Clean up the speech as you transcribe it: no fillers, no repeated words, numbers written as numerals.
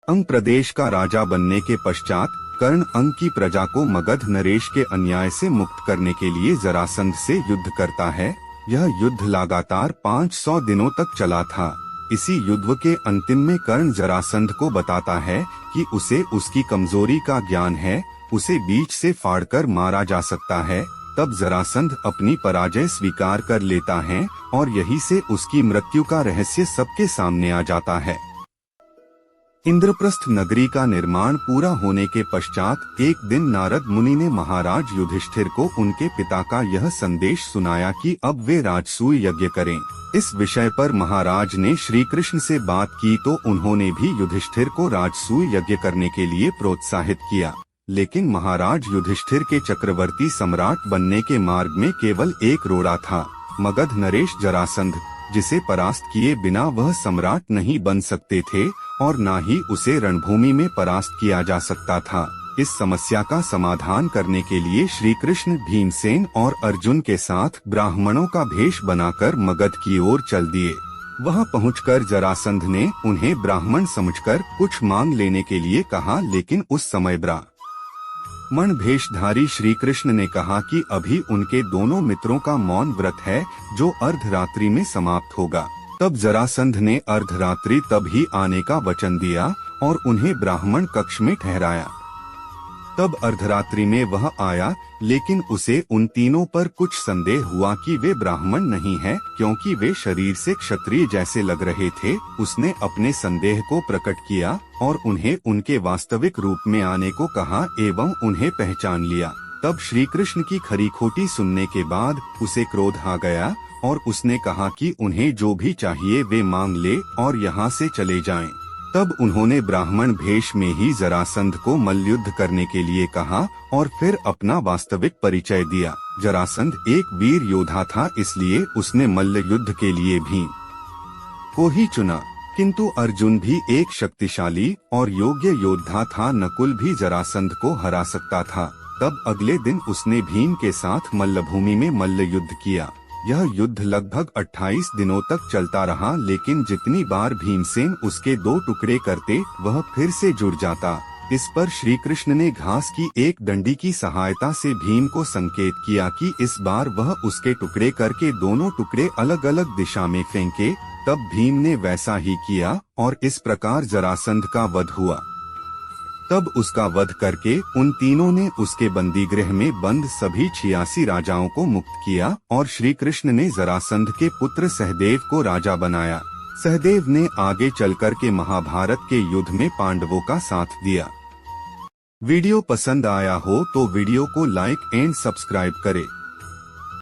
अंग प्रदेश का राजा बनने के पश्चात कर्ण अंग की प्रजा को मगध नरेश के अन्याय से मुक्त करने के लिए जरासंध से युद्ध करता है। यह युद्ध लगातार 500 दिनों तक चला था। इसी युद्ध के अंतिम में कर्ण जरासंध को बताता है कि उसे उसकी कमजोरी का ज्ञान है, उसे बीच से फाड़कर मारा जा सकता है। तब जरासंध अपनी पराजय स्वीकार कर लेता है और यही से उसकी मृत्यु का रहस्य सबके सामने आ जाता है। इंद्रप्रस्थ नगरी का निर्माण पूरा होने के पश्चात एक दिन नारद मुनि ने महाराज युधिष्ठिर को उनके पिता का यह संदेश सुनाया कि अब वे राजसूय यज्ञ करें। इस विषय पर महाराज ने श्री कृष्ण से बात की तो उन्होंने भी युधिष्ठिर को राजसूय यज्ञ करने के लिए प्रोत्साहित किया। लेकिन महाराज युधिष्ठिर के चक्रवर्ती सम्राट बनने के मार्ग में केवल एक रोड़ा था, मगध नरेश जरासंध, जिसे परास्त किए बिना वह सम्राट नहीं बन सकते थे और न ही उसे रणभूमि में परास्त किया जा सकता था। इस समस्या का समाधान करने के लिए श्री कृष्ण भीमसेन और अर्जुन के साथ ब्राह्मणों का भेष बनाकर मगध की ओर चल दिए। वहां पहुंचकर जरासंध ने उन्हें ब्राह्मण समझकर कुछ मांग लेने के लिए कहा, लेकिन उस समय ब्राह्मण भेषधारी श्री कृष्ण ने कहा कि अभी उनके दोनों मित्रों का मौन व्रत है जो अर्धरात्रि में समाप्त होगा। तब जरासंध ने अर्धरात्रि तब ही आने का वचन दिया और उन्हें ब्राह्मण कक्ष में ठहराया। तब अर्धरात्रि में वह आया, लेकिन उसे उन तीनों पर कुछ संदेह हुआ कि वे ब्राह्मण नहीं हैं, क्योंकि वे शरीर से क्षत्रिय जैसे लग रहे थे। उसने अपने संदेह को प्रकट किया और उन्हें उनके वास्तविक रूप में आने को कहा एवं उन्हें पहचान लिया। तब श्री कृष्ण की खरी खोटी सुनने के बाद उसे क्रोध आ गया और उसने कहा कि उन्हें जो भी चाहिए वे मांग ले और यहाँ से चले जाएं। तब उन्होंने ब्राह्मण भेष में ही जरासंध को मल्लयुद्ध करने के लिए कहा और फिर अपना वास्तविक परिचय दिया। जरासंध एक वीर योद्धा था, इसलिए उसने मल्लयुद्ध के लिए भीम को ही चुना। किंतु अर्जुन भी एक शक्तिशाली और योग्य योद्धा था, नकुल भी जरासंध को हरा सकता था। तब अगले दिन उसने भीम के साथ मल्लभूमि में मल्लयुद्ध किया। यह युद्ध लगभग 28 दिनों तक चलता रहा, लेकिन जितनी बार भीमसेन उसके 2 टुकड़े करते वह फिर से जुड़ जाता। इस पर श्री कृष्ण ने घास की एक डंडी की सहायता से भीम को संकेत किया कि इस बार वह उसके टुकड़े करके दोनों टुकड़े अलग अलग दिशा में फेंके। तब भीम ने वैसा ही किया और इस प्रकार जरासंध का वध हुआ। तब उसका वध करके उन तीनों ने उसके बंदीगृह में बंद सभी 86 राजाओं को मुक्त किया और श्री कृष्ण ने जरासंध के पुत्र सहदेव को राजा बनाया। सहदेव ने आगे चलकर के महाभारत के युद्ध में पांडवों का साथ दिया। वीडियो पसंद आया हो तो वीडियो को लाइक एंड सब्सक्राइब करें।